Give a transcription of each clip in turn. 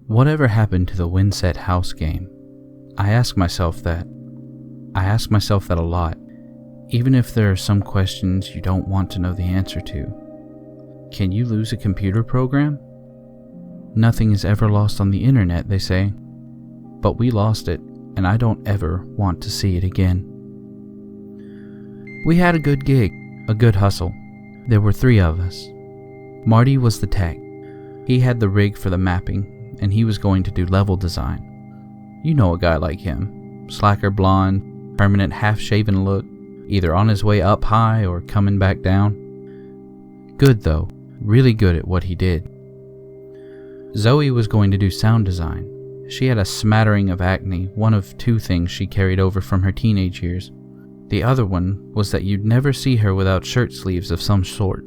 Whatever happened to the Windsedt house game? I ask myself that a lot, even if there are some questions you don't want to know the answer to. Can you lose a computer program? Nothing is ever lost on the internet, they say. But we lost it, and I don't ever want to see it again. We had a good gig, a good hustle. There were 3 of us. Marty was the tech. He had the rig for the mapping, and he was going to do level design. You know a guy like him. Slacker blonde, permanent half-shaven look, either on his way up high or coming back down. Good though, really good at what he did. Zoe was going to do sound design. She had a smattering of acne, one of 2 things she carried over from her teenage years. The other one was that you'd never see her without shirt sleeves of some sort.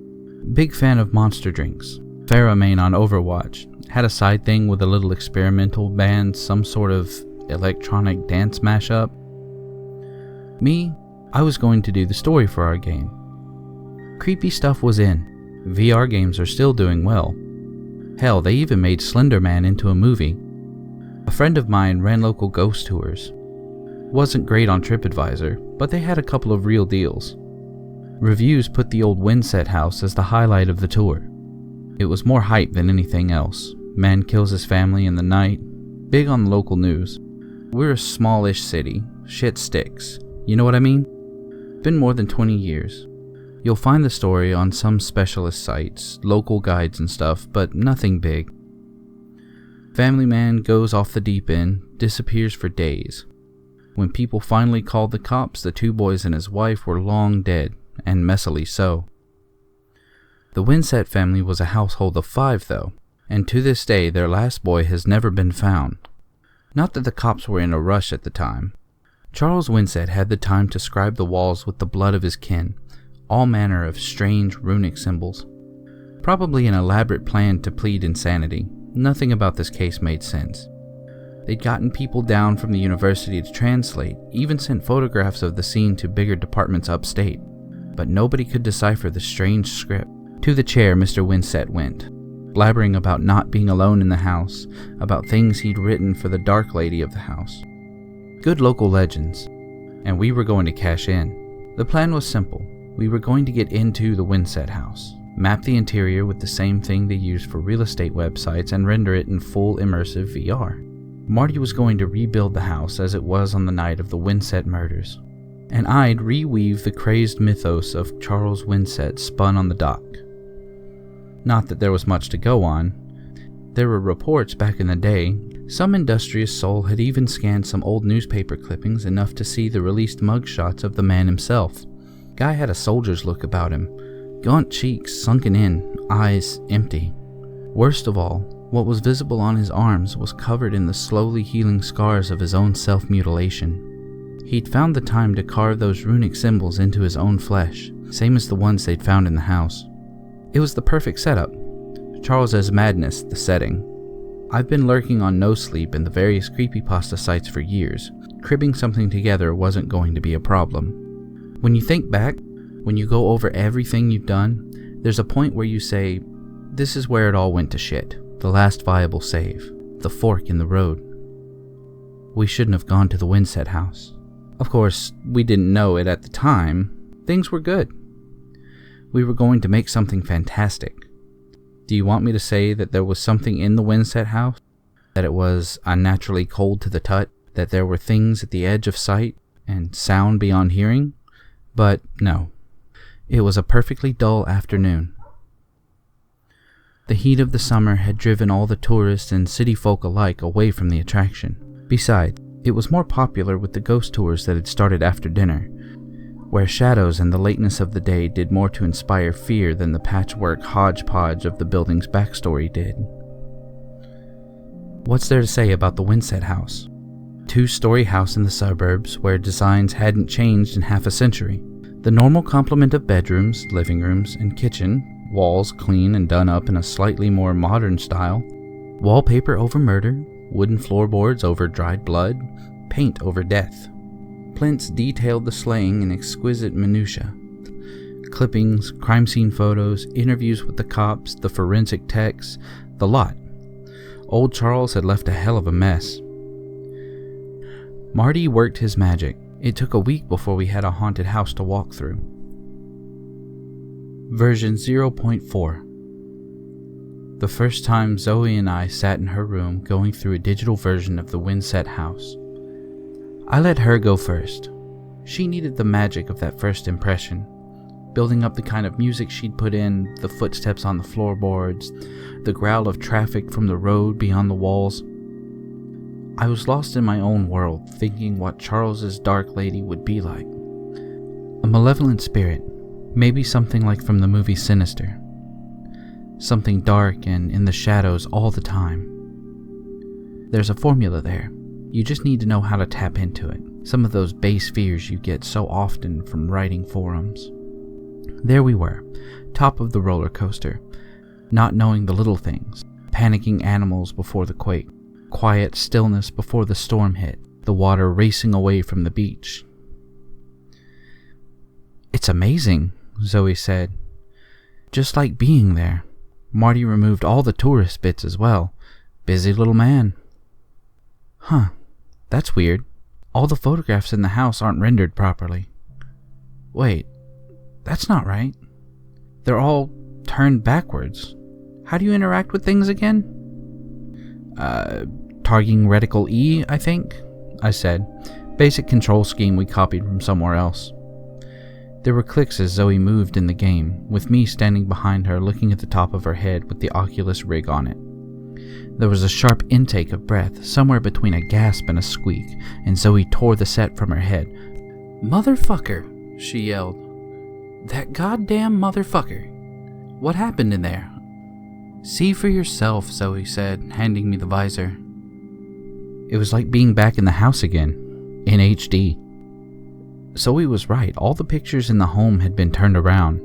Big fan of monster drinks. Farrah main on Overwatch. Had a side thing with a little experimental band, some sort of electronic dance mashup. Me, I was going to do the story for our game. Creepy stuff was in. VR games are still doing well. Hell, they even made Slender Man into a movie. A friend of mine ran local ghost tours. Wasn't great on TripAdvisor, but they had a couple of real deals. Reviews put the old Windsedt house as the highlight of the tour. It was more hype than anything else. Man kills his family in the night. Big on local news. We're a smallish city. Shit sticks. You know what I mean? Been more than 20 years. You'll find the story on some specialist sites, local guides and stuff, but nothing big. Family man goes off the deep end, disappears for days. When people finally called the cops, the 2 boys and his wife were long dead, and messily so. The Windsedt family was a household of 5 though, and to this day their last boy has never been found. Not that the cops were in a rush at the time. Charles Windsedt had the time to scribe the walls with the blood of his kin, all manner of strange runic symbols. Probably an elaborate plan to plead insanity. Nothing about this case made sense. They'd gotten people down from the university to translate, even sent photographs of the scene to bigger departments upstate, but nobody could decipher the strange script. To the chair Mr. Windsedt went, blabbering about not being alone in the house, about things he'd written for the dark lady of the house. Good local legends, and we were going to cash in. The plan was simple. We were going to get into the Windsedt house, map the interior with the same thing they used for real estate websites, and render it in full immersive VR. Marty was going to rebuild the house as it was on the night of the Windsedt murders, and I'd reweave the crazed mythos of Charles Windsedt spun on the dock. Not that there was much to go on. There were reports back in the day. Some industrious soul had even scanned some old newspaper clippings enough to see the released mugshots of the man himself. Guy had a soldier's look about him. Gaunt cheeks sunken in, eyes empty. Worst of all, what was visible on his arms was covered in the slowly healing scars of his own self-mutilation. He'd found the time to carve those runic symbols into his own flesh, same as the ones they'd found in the house. It was the perfect setup. Charles's madness, the setting. I've been lurking on No Sleep and the various creepypasta sites for years. Cribbing something together wasn't going to be a problem. When you think back, when you go over everything you've done, there's a point where you say, this is where it all went to shit. The last viable save. The fork in the road. We shouldn't have gone to the Windsedt house. Of course, we didn't know it at the time. Things were good. We were going to make something fantastic. Do you want me to say that there was something in the Windsedt house? That it was unnaturally cold to the touch? That there were things at the edge of sight and sound beyond hearing? But no. It was a perfectly dull afternoon. The heat of the summer had driven all the tourists and city folk alike away from the attraction. Besides, it was more popular with the ghost tours that had started after dinner, where shadows and the lateness of the day did more to inspire fear than the patchwork hodgepodge of the building's backstory did. What's there to say about the Windsedt house? 2-story house in the suburbs where designs hadn't changed in half a century. The normal complement of bedrooms, living rooms, and kitchen, walls clean and done up in a slightly more modern style, wallpaper over murder, wooden floorboards over dried blood, paint over death. Plinths detailed the slaying in exquisite minutiae. Clippings, crime scene photos, interviews with the cops, the forensic techs, the lot. Old Charles had left a hell of a mess. Marty worked his magic. It took a week before we had a haunted house to walk through. Version 0.4. The first time Zoe and I sat in her room going through a digital version of the Windsedt house. I let her go first. She needed the magic of that first impression, building up the kind of music she'd put in, the footsteps on the floorboards, the growl of traffic from the road beyond the walls. I was lost in my own world, thinking what Charles's dark lady would be like. A malevolent spirit, maybe something like from the movie Sinister. Something dark and in the shadows all the time. There's a formula there. You just need to know how to tap into it. Some of those base fears you get so often from writing forums. There we were, top of the roller coaster, not knowing the little things, panicking animals before the quake, quiet stillness before the storm hit, the water racing away from the beach. "It's amazing," Zoe said. "Just like being there." Marty removed all the tourist bits as well. Busy little man. "Huh, that's weird. All the photographs in the house aren't rendered properly. Wait, that's not right. They're all turned backwards. How do you interact with things again?" Targeting reticle E, I think," I said. Basic control scheme we copied from somewhere else. There were clicks as Zoe moved in the game, with me standing behind her looking at the top of her head with the Oculus rig on it. There was a sharp intake of breath, somewhere between a gasp and a squeak, and Zoe tore the set from her head. "Motherfucker," she yelled. "That goddamn motherfucker. What happened in there?" "See for yourself," Zoe said, handing me the visor. It was like being back in the house again, in HD. Zoe was right, all the pictures in the home had been turned around.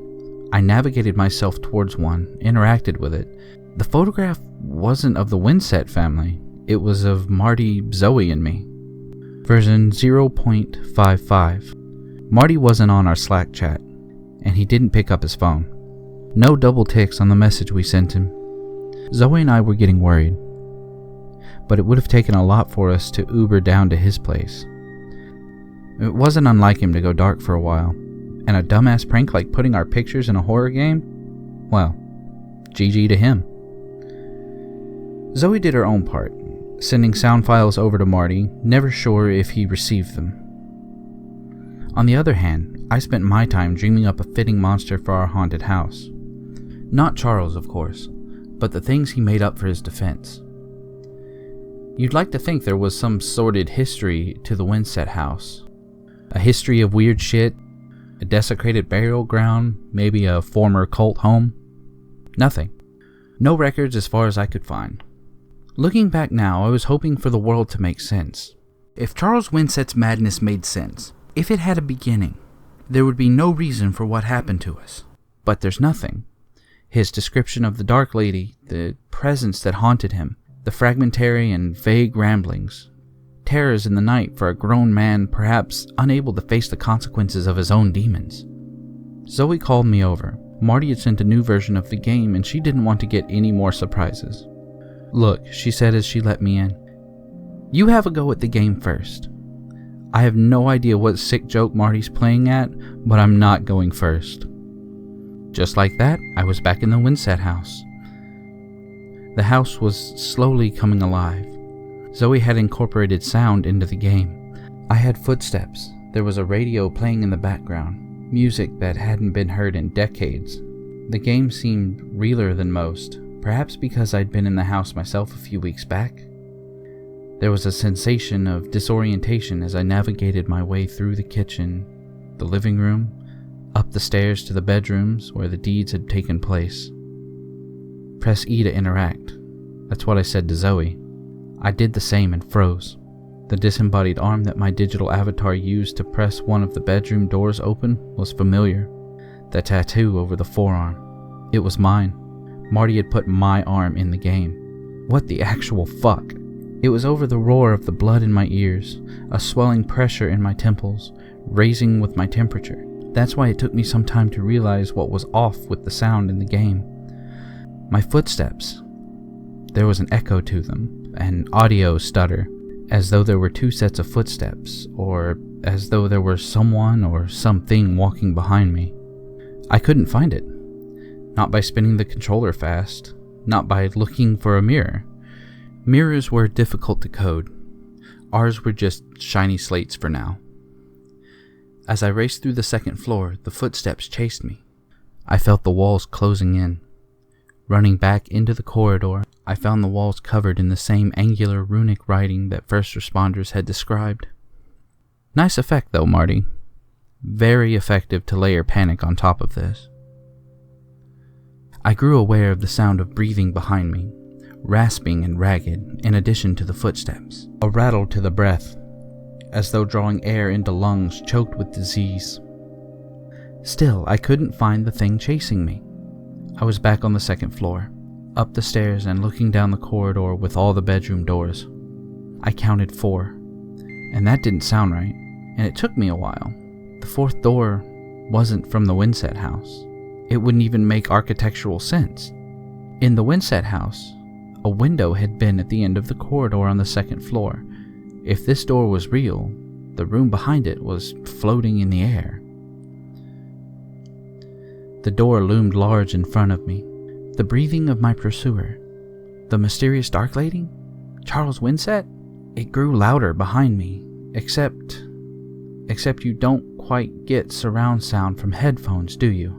I navigated myself towards one, interacted with it. The photograph wasn't of the Windsedt family, it was of Marty, Zoe, and me. Version 0.55. Marty wasn't on our Slack chat, and he didn't pick up his phone. No double ticks on the message we sent him. Zoe and I were getting worried, but it would have taken a lot for us to Uber down to his place. It wasn't unlike him to go dark for a while, and a dumbass prank like putting our pictures in a horror game? Well, GG to him. Zoe did her own part, sending sound files over to Marty, never sure if he received them. On the other hand, I spent my time dreaming up a fitting monster for our haunted house. Not Charles, of course, but the things he made up for his defense. You'd like to think there was some sordid history to the Windsedt house. A history of weird shit, a desecrated burial ground, maybe a former cult home. Nothing. No records as far as I could find. Looking back now, I was hoping for the world to make sense. If Charles Windsedt's madness made sense, if it had a beginning, there would be no reason for what happened to us. But there's nothing. His description of the Dark Lady, the presence that haunted him, the fragmentary and vague ramblings, terrors in the night for a grown man perhaps unable to face the consequences of his own demons. Zoe called me over. Marty had sent a new version of the game and she didn't want to get any more surprises. "Look," she said as she let me in. "You have a go at the game first. I have no idea what sick joke Marty's playing at, but I'm not going first." Just like that, I was back in the Windsedt house. The house was slowly coming alive. Zoe had incorporated sound into the game. I had footsteps. There was a radio playing in the background, music that hadn't been heard in decades. The game seemed realer than most, perhaps because I'd been in the house myself a few weeks back. There was a sensation of disorientation as I navigated my way through the kitchen, the living room, up the stairs to the bedrooms where the deeds had taken place. "Press E to interact." That's what I said to Zoe. I did the same and froze. The disembodied arm that my digital avatar used to press one of the bedroom doors open was familiar. The tattoo over the forearm. It was mine. Marty had put my arm in the game. What the actual fuck? It was over the roar of the blood in my ears, a swelling pressure in my temples, raising with my temperature. That's why it took me some time to realize what was off with the sound in the game. My footsteps. There was an echo to them, an audio stutter, as though there were two sets of footsteps, or as though there were someone or something walking behind me. I couldn't find it. Not by spinning the controller fast, not by looking for a mirror. Mirrors were difficult to code. Ours were just shiny slates for now. As I raced through the second floor, the footsteps chased me. I felt the walls closing in. Running back into the corridor, I found the walls covered in the same angular runic writing that first responders had described. Nice effect though, Marty. Very effective to layer panic on top of this. I grew aware of the sound of breathing behind me, rasping and ragged, in addition to the footsteps. A rattle to the breath, as though drawing air into lungs choked with disease. Still, I couldn't find the thing chasing me. I was back on the second floor, up the stairs and looking down the corridor with all the bedroom doors. I counted 4, and that didn't sound right, and it took me a while. The fourth door wasn't from the Windsedt house. It wouldn't even make architectural sense. In the Windsedt house, a window had been at the end of the corridor on the second floor. If this door was real, the room behind it was floating in the air. The door loomed large in front of me. The breathing of my pursuer. The mysterious dark lady? Charles Windsedt? It grew louder behind me, except you don't quite get surround sound from headphones, do you?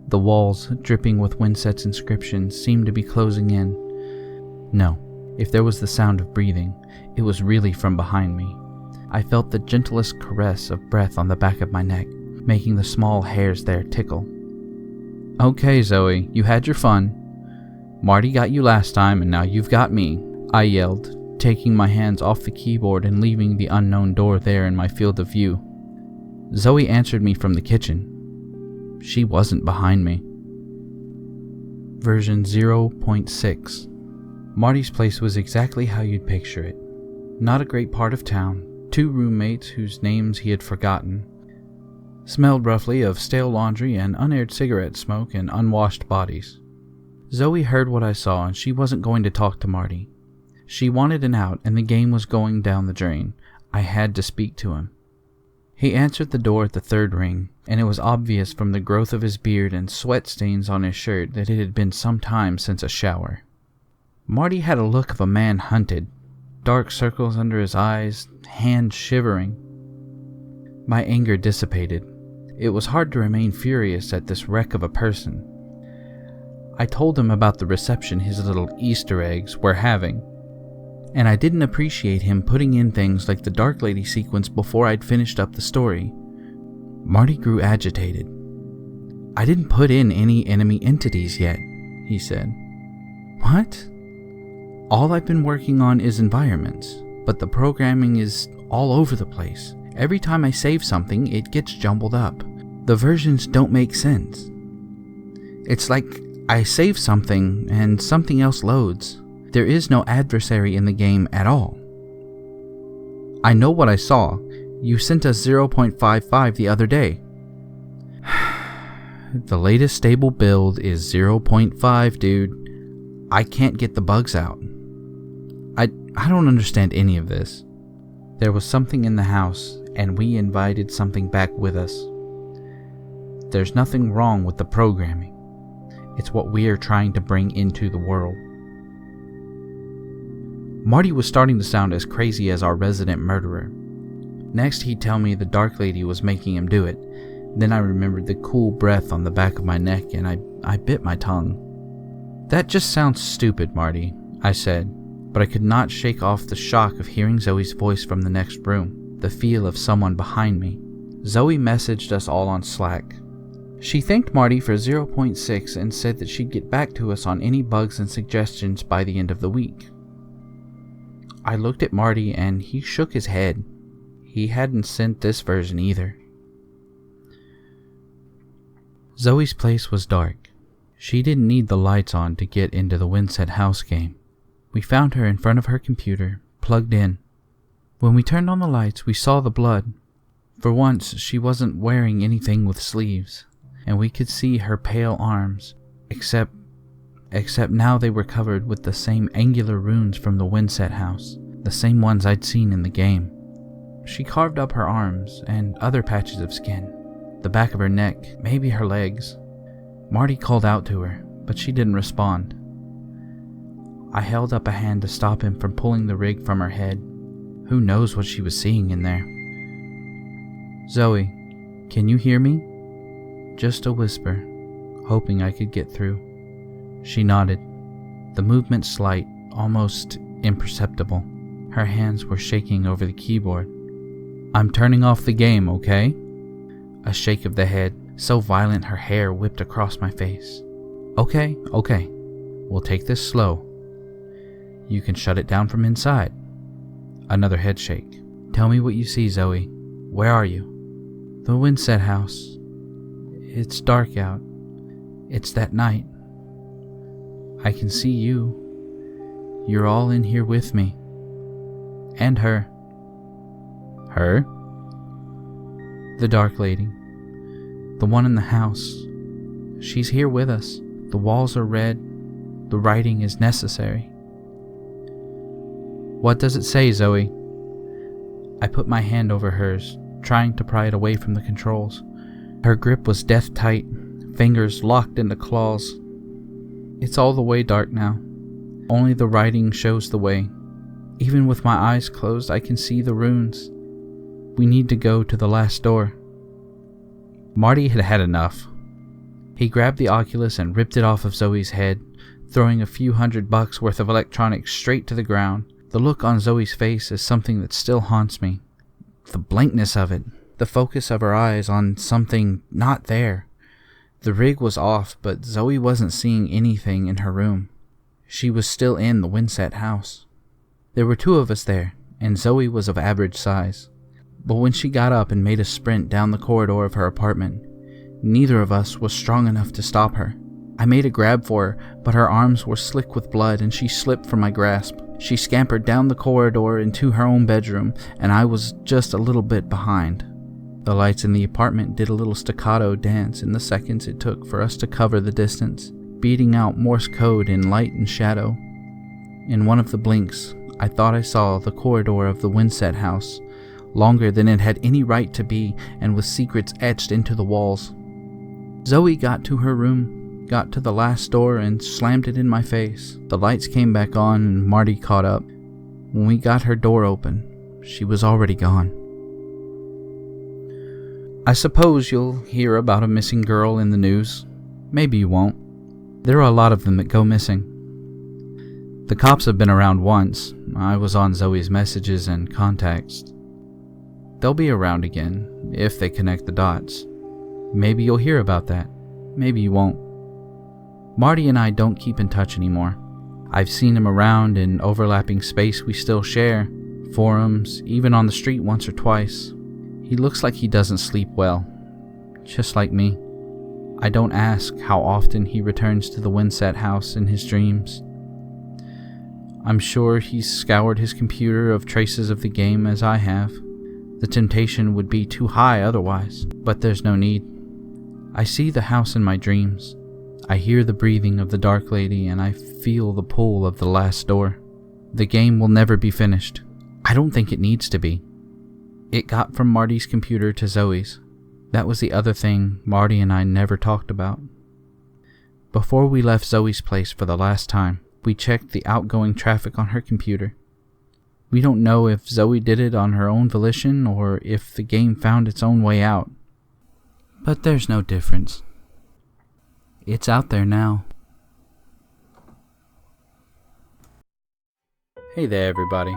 The walls, dripping with Windsedt's inscription, seemed to be closing in. No, if there was the sound of breathing, it was really from behind me. I felt the gentlest caress of breath on the back of my neck, making the small hairs there tickle. Okay, Zoe, you had your fun. Marty got you last time, and now you've got me, I yelled, taking my hands off the keyboard and leaving the unknown door there in my field of view. Zoe answered me from the kitchen. She wasn't behind me. Version 0.6. Marty's place was exactly how you'd picture it. Not a great part of town, 2 roommates whose names he had forgotten. Smelled roughly of stale laundry and unaired cigarette smoke and unwashed bodies. Zoe heard what I saw and she wasn't going to talk to Marty. She wanted an out and the game was going down the drain. I had to speak to him. He answered the door at the 3rd ring, and it was obvious from the growth of his beard and sweat stains on his shirt that it had been some time since a shower. Marty had a look of a man hunted, dark circles under his eyes, hands shivering. My anger dissipated. It was hard to remain furious at this wreck of a person. I told him about the reception his little Easter eggs were having, and I didn't appreciate him putting in things like the Dark Lady sequence before I'd finished up the story. Marty grew agitated. I didn't put in any enemy entities yet, he said. What? All I've been working on is environments, but the programming is all over the place. Every time I save something, it gets jumbled up. The versions don't make sense. It's like I save something and something else loads. There is no adversary in the game at all. I know what I saw. You sent us 0.55 the other day. The latest stable build is 0.5, dude. I can't get the bugs out. I don't understand any of this. There was something in the house, and we invited something back with us. There's nothing wrong with the programming. It's what we are trying to bring into the world. Marty was starting to sound as crazy as our resident murderer. Next, he'd tell me the Dark Lady was making him do it. Then I remembered the cool breath on the back of my neck, and I bit my tongue. That just sounds stupid, Marty, I said, but I could not shake off the shock of hearing Zoe's voice from the next room, the feel of someone behind me. Zoe messaged us all on Slack. She thanked Marty for 0.6 and said that she'd get back to us on any bugs and suggestions by the end of the week. I looked at Marty and he shook his head. He hadn't sent this version either. Zoe's place was dark. She didn't need the lights on to get into the Windsedt house game. We found her in front of her computer, plugged in. When we turned on the lights, we saw the blood. For once, she wasn't wearing anything with sleeves, and we could see her pale arms, except except now they were covered with the same angular runes from the Windsedt house, the same ones I'd seen in the game. She carved up her arms and other patches of skin, the back of her neck, maybe her legs. Marty called out to her, but she didn't respond. I held up a hand to stop him from pulling the rig from her head. Who knows what she was seeing in there? "Zoe, can you hear me?" Just a whisper, hoping I could get through. She nodded, the movement slight, almost imperceptible. Her hands were shaking over the keyboard. "I'm turning off the game, okay?" A shake of the head, so violent her hair whipped across my face. Okay. We'll take this slow. You can shut it down from inside." Another head shake. "Tell me what you see, Zoe. Where are you?" "The Windsedt house. It's dark out. It's that night. I can see you. You're all in here with me. And her." "Her?" "The dark lady. The one in the house. She's here with us. The walls are red. The writing is necessary." "What does it say, Zoe?" I put my hand over hers, trying to pry it away from the controls. Her grip was death tight, fingers locked into claws. It's all the way dark now. Only the writing shows the way. Even with my eyes closed, I can see the runes. We need to go to the last door. Marty had had enough. He grabbed the Oculus and ripped it off of Zoe's head, throwing a few $100 worth of electronics straight to the ground. The look on Zoe's face is something that still haunts me. The blankness of it. The focus of her eyes on something not there. The rig was off, but Zoe wasn't seeing anything in her room. She was still in the Windsedt house. There were two of us there, and Zoe was of average size. But when she got up and made a sprint down the corridor of her apartment, neither of us was strong enough to stop her. I made a grab for her, but her arms were slick with blood and she slipped from my grasp. She scampered down the corridor into her own bedroom, and I was just a little bit behind. The lights in the apartment did a little staccato dance in the seconds it took for us to cover the distance, beating out Morse code in light and shadow. In one of the blinks, I thought I saw the corridor of the Windsedt house, longer than it had any right to be and with secrets etched into the walls. Zoe got to her room, got to the last door and slammed it in my face. The lights came back on and Marty caught up. When we got her door open, she was already gone. I suppose you'll hear about a missing girl in the news. Maybe you won't. There are a lot of them that go missing. The cops have been around once. I was on Zoe's messages and contacts. They'll be around again, if they connect the dots. Maybe you'll hear about that. Maybe you won't. Marty and I don't keep in touch anymore. I've seen him around in overlapping space we still share, forums, even on the street once or twice. He looks like he doesn't sleep well, just like me. I don't ask how often he returns to the Windsedt house in his dreams. I'm sure he's scoured his computer of traces of the game as I have. The temptation would be too high otherwise, but there's no need. I see the house in my dreams. I hear the breathing of the dark lady and I feel the pull of the last door. The game will never be finished. I don't think it needs to be. It got from Marty's computer to Zoe's. That was the other thing Marty and I never talked about. Before we left Zoe's place for the last time, we checked the outgoing traffic on her computer. We don't know if Zoe did it on her own volition or if the game found its own way out. But there's no difference. It's out there now. Hey there everybody,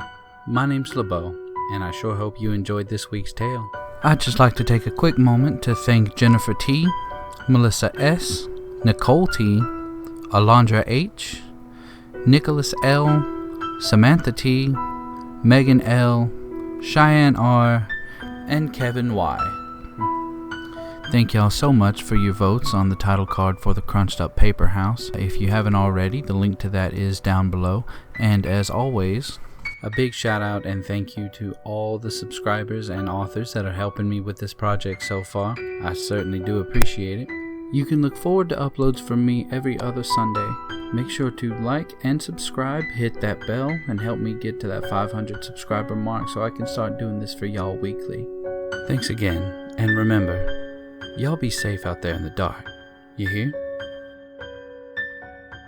my name's LeBeau, and I sure hope you enjoyed this week's tale. I'd just like to take a quick moment to thank Jennifer T, Melissa S, Nicole T, Alondra H, Nicholas L, Samantha T, Megan L, Cheyenne R, and Kevin Y. Thank y'all so much for your votes on the title card for the Crunched Up Paper House. If you haven't already, the link to that is down below. And as always, a big shout out and thank you to all the subscribers and authors that are helping me with this project so far. I certainly do appreciate it. You can look forward to uploads from me every other Sunday. Make sure to like and subscribe, hit that bell, and help me get to that 500 subscriber mark so I can start doing this for y'all weekly. Thanks again, and remember, y'all be safe out there in the dark. You hear?